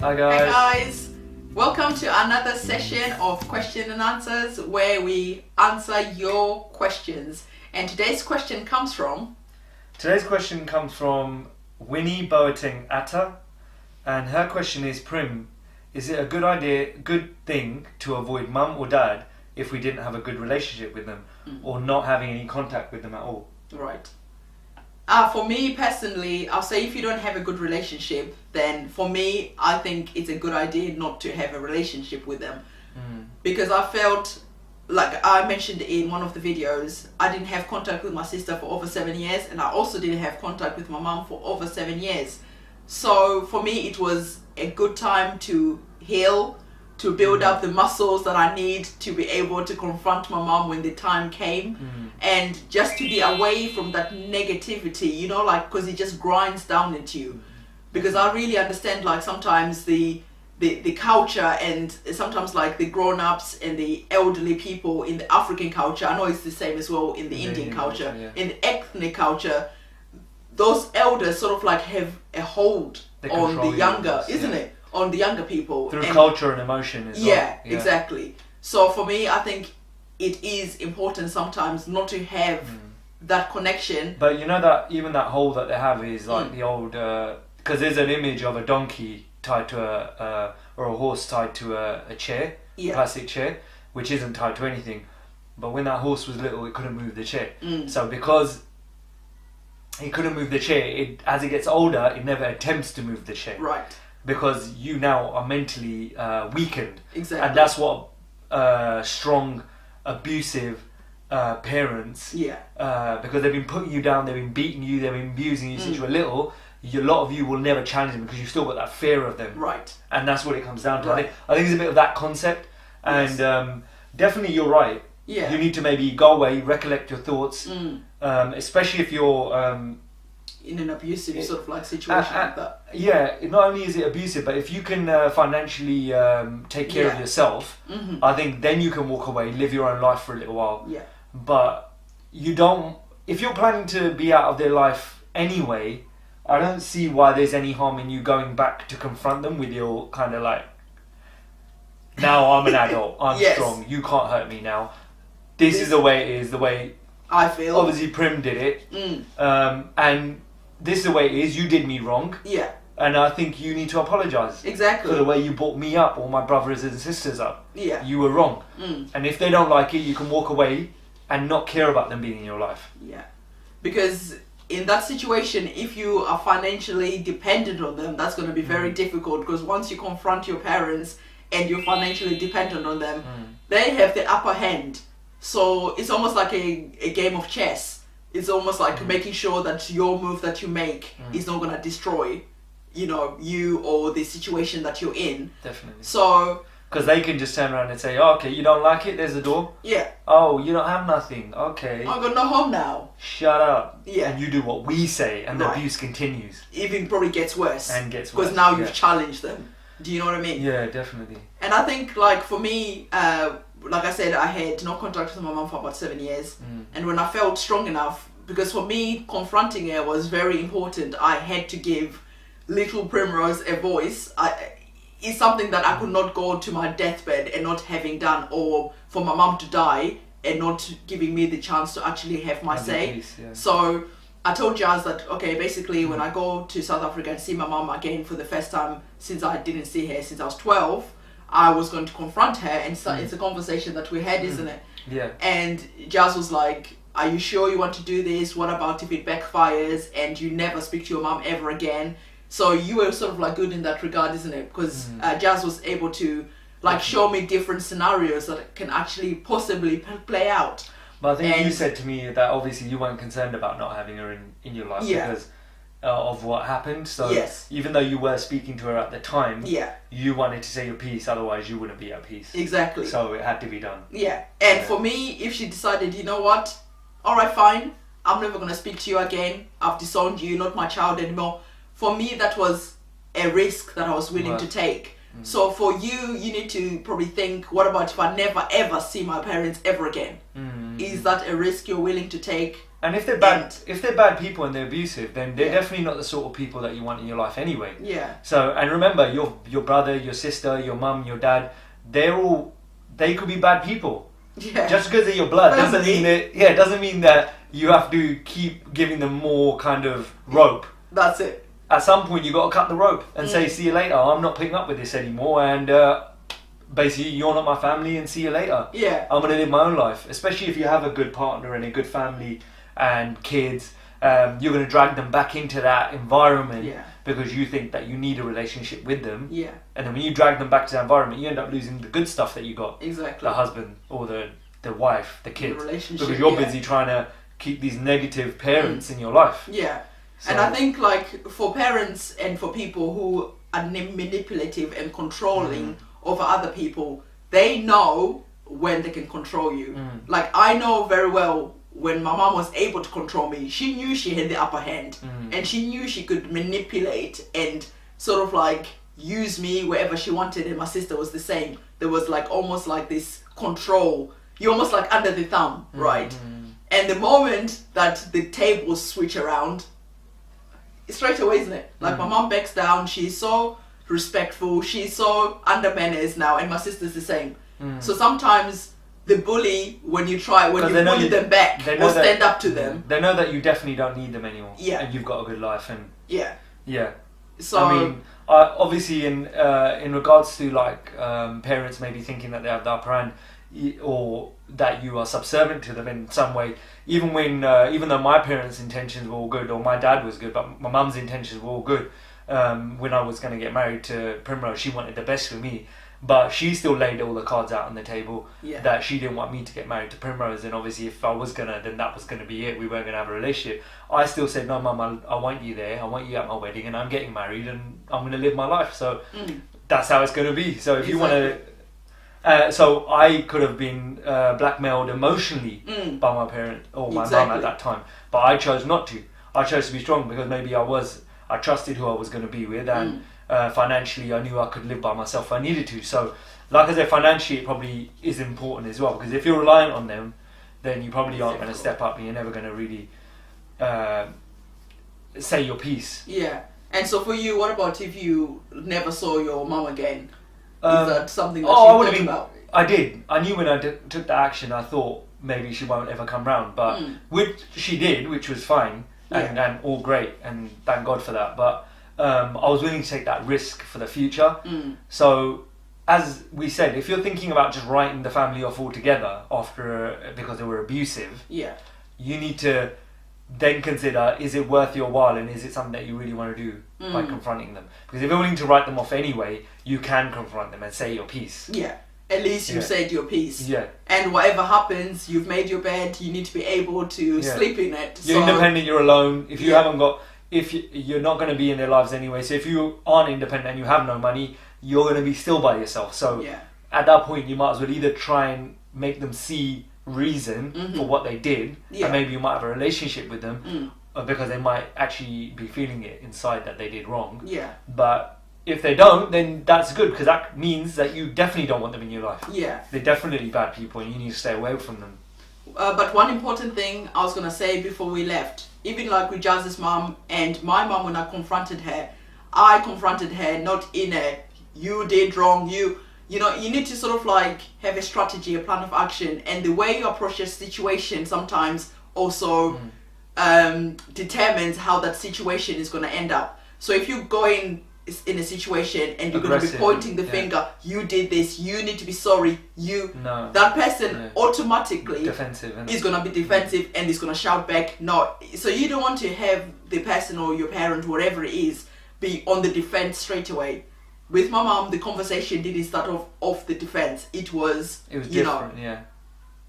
Hi guys. Hi guys, welcome to another session of question and answers where we answer your questions. And today's question comes from Winnie Boateng Atta, and her question is, Prim, is it a good thing to avoid mum or dad if we didn't have a good relationship with them, or not having any contact with them at all? Right. For me personally, I'll say if you don't have a good relationship, then for me, I think it's a good idea not to have a relationship with them. Because I felt, like I mentioned in one of the videos, I didn't have contact with my sister for over 7 years, and I also didn't have contact with my mum for over 7 years. So for me, it was a good time to heal, to build up the muscles that I need to be able to confront my mom when the time came, and just to be away from that negativity, you know, like, because it just grinds down into you. Because I really understand, like, sometimes the culture, and sometimes like the grown-ups and the elderly people in the African culture, I know it's the same as well in the Indian culture, in the ethnic culture, those elders sort of like have a hold on the younger, isn't it? On the younger people. Through culture and emotion as well. Yeah, exactly. So for me, I think it is important sometimes not to have that connection. But you know that even that hold that they have is like the old, because there's an image of a donkey tied to or a horse tied to a chair, plastic chair, which isn't tied to anything. But when that horse was little, it couldn't move the chair. So because it couldn't move the chair, as it gets older, it never attempts to move the chair. Right. Because you now are mentally weakened. Exactly. And that's what strong, abusive parents, because they've been putting you down, they've been beating you, they've been abusing you since you were little, a lot of you will never challenge them because you've still got that fear of them. Right. And that's what it comes down to. Right. I think it's a bit of that concept. And definitely you're right. Yeah. You need to maybe go away, recollect your thoughts, especially if you're... in an abusive sort of like situation like that. Yeah, not only is it abusive, but if you can financially take care of yourself, I think then you can walk away, live your own life for a little while. Yeah. But you don't, if you're planning to be out of their life anyway, I don't see why there's any harm in you going back to confront them with your kind of like, now I'm an adult, I'm strong, you can't hurt me now. This is the way it is, the way I feel. Obviously Prim did it. And this is the way it is, you did me wrong. Yeah. And I think you need to apologise. Exactly. For the way you brought me up, or my brothers and sisters up. Yeah. You were wrong. And if they don't like it, you can walk away and not care about them being in your life. Yeah. Because in that situation, if you are financially dependent on them, that's going to be very difficult, because once you confront your parents and you're financially dependent on them, they have the upper hand. So it's almost like a game of chess. It's almost like making sure that your move that you make is not going to destroy, you know, you or the situation that you're in. Definitely. So... because they can just turn around and say, oh, okay, you don't like it, there's the door. Yeah. Oh, you don't have nothing. Okay. I've got no home now. Shut up. Yeah. And you do what we say, and the abuse continues. Even probably gets worse. And gets worse. Because now you've challenged them. Do you know what I mean? Yeah, definitely. And I think, like, for me, like I said, I had no contact with my mom for about 7 years. And when I felt strong enough, because for me, confronting her was very important, I had to give little Primrose a voice. It's something that I could not go to my deathbed and not having done, or for my mom to die and not giving me the chance to actually have my say. Peace, yeah. So I told Jazz that, okay, basically when I go to South Africa and see my mom again for the first time since I didn't see her since I was 12, I was going to confront her, and so it's a conversation that we had, isn't it? Yeah. And Jazz was like, are you sure you want to do this? What about if it backfires and you never speak to your mom ever again? So you were sort of like good in that regard, isn't it? Because Jazz was able to like show me different scenarios that can actually possibly play out. But I think you said to me that obviously you weren't concerned about not having her in your life because of what happened. So even though you were speaking to her at the time, you wanted to say your piece, otherwise you wouldn't be at peace. Exactly. So it had to be done. Yeah. And for me, if she decided, you know what, alright, fine, I'm never going to speak to you again, I've disowned you, not my child anymore. For me, that was a risk that I was willing to take. So for you, you need to probably think, what about if I never ever see my parents ever again? Is that a risk you're willing to take And if they're bad people and they're abusive, then they're definitely not the sort of people that you want in your life anyway. Yeah. So, and remember, your brother, your sister, your mum, your dad, they could be bad people. Yeah. Just because they're your blood doesn't mean that you have to keep giving them more kind of rope. That's it. At some point, you got to cut the rope and say, "See you later. I'm not putting up with this anymore." And basically, you're not my family, and see you later. Yeah. I'm gonna live my own life. Especially if you have a good partner and a good family and kids, you're gonna drag them back into that environment because you think that you need a relationship with them. Yeah. And then when you drag them back to that environment, you end up losing the good stuff that you got. Exactly. The husband or the wife, the kids. The relationship. Because you're busy trying to keep these negative parents in your life. Yeah. So, and I think like for parents and for people who are manipulative and controlling over other people, they know when they can control you. Like I know very well when my mom was able to control me, she knew she had the upper hand and she knew she could manipulate and sort of like use me wherever she wanted, and my sister was the same. There was like almost like this control. You're almost like under the thumb, right? And the moment that the tables switch around, straight away, isn't it? Like my mom backs down, she's so respectful, she's so under manners now, and my sister's the same. So sometimes the bully, when you bully them back or stand up to them, they know that you definitely don't need them anymore. Yeah. And you've got a good life, and yeah. So I mean, obviously in regards to like parents maybe thinking that they have the upper hand, or that you are subservient to them in some way, even though my parents' intentions were all good, or my dad was good, but my mum's intentions were all good, when I was going to get married to Primrose, she wanted the best for me, but she still laid all the cards out on the table that she didn't want me to get married to Primrose, and obviously if I was gonna, then that was gonna be it. We weren't gonna have a relationship. I still said, no, Mum, I want you there. I want you at my wedding, and I'm getting married, and I'm gonna live my life. So that's how it's gonna be. So if you want to, so I could have been blackmailed emotionally by my parent or my mum at that time, but I chose not to. I chose to be strong because maybe I trusted who I was going to be with, and financially I knew I could live by myself if I needed to. So like I said, financially it probably is important as well, because if you're reliant on them, then you probably aren't going to step up, and you're never going to really say your piece. Yeah. And so for you, what about if you never saw your mum again? Is that something that you thought about? I did. I knew when I took the action, I thought maybe she won't ever come round, but which she did, which was fine and all great, and thank God for that. But I was willing to take that risk for the future. So, as we said, if you're thinking about just writing the family off altogether because they were abusive, you need to then consider, is it worth your while, and is it something that you really want to do by confronting them? Because if you're willing to write them off anyway, you can confront them and say your piece. Yeah. At least you said your piece. Yeah. And whatever happens, you've made your bed, you need to be able to sleep in it. You're independent, you're alone. If you haven't got, you're not going to be in their lives anyway. So if you aren't independent and you have no money, you're going to be still by yourself. So at that point, you might as well either try and make them see reason for what they did, and maybe you might have a relationship with them, because they might actually be feeling it inside that they did wrong. Yeah. But if they don't, then that's good, because that means that you definitely don't want them in your life. Yeah. They're definitely bad people, and you need to stay away from them. But one important thing I was going to say before we left, even like with Jazz's mom and my mom, when I confronted her not in a, you did wrong, you know, you need to sort of like have a strategy, a plan of action, and the way you approach a situation sometimes also determines how that situation is going to end up. So if you go in a situation and you're going to be pointing the finger, you did this, you need to be sorry, that person automatically is going to be defensive and is going to shout back. No, so you don't want to have the person or your parent, whatever it is, be on the defense straight away. With my mom, the conversation didn't start off the defense. It was different,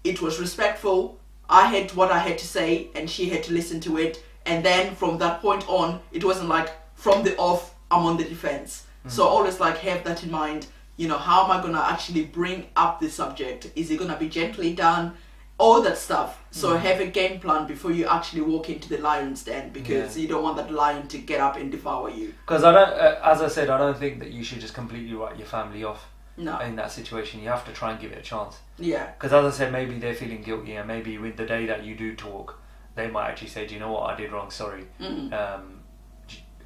it was respectful. I had what I had to say and she had to listen to it, and then from that point on, it wasn't like from the off I'm on the defense. So always like have that in mind, you know, how am I gonna actually bring up the subject? Is it gonna be gently done? All that stuff. So have a game plan before you actually walk into the lion's den, because you don't want that lion to get up and devour you. Because I don't, as I said, I don't think that you should just completely write your family off. No. In that situation, you have to try and give it a chance. Yeah. Because as I said, maybe they're feeling guilty, and maybe with the day that you do talk, they might actually say, do you know what, I did wrong, sorry.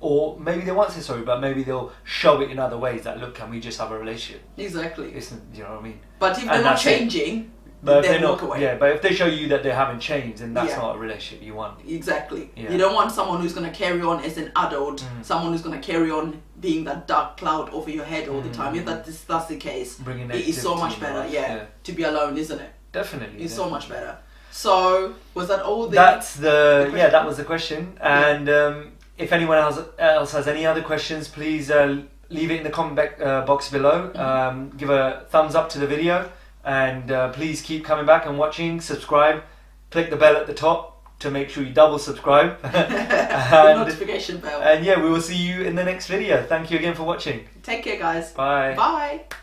Or maybe they won't say sorry, but maybe they'll show it in other ways, that look, can we just have a relationship? Exactly. You know what I mean? But if they're not changing, but then walk away. Yeah, but if they show you that they haven't changed, then that's not a relationship you want. Exactly. Yeah. You don't want someone who's going to carry on as an adult, someone who's going to carry on being that dark cloud over your head all the time. If that's the case, it is so much better, to be alone, isn't it? Definitely. It's so much better. So, was that all the... that was the question. And if anyone else has any other questions, please leave it in the comment box below. Give a thumbs up to the video. And please keep coming back and watching. Subscribe. Click the bell at the top to make sure you double subscribe. Notification bell. And yeah, we will see you in the next video. Thank you again for watching. Take care, guys. Bye. Bye.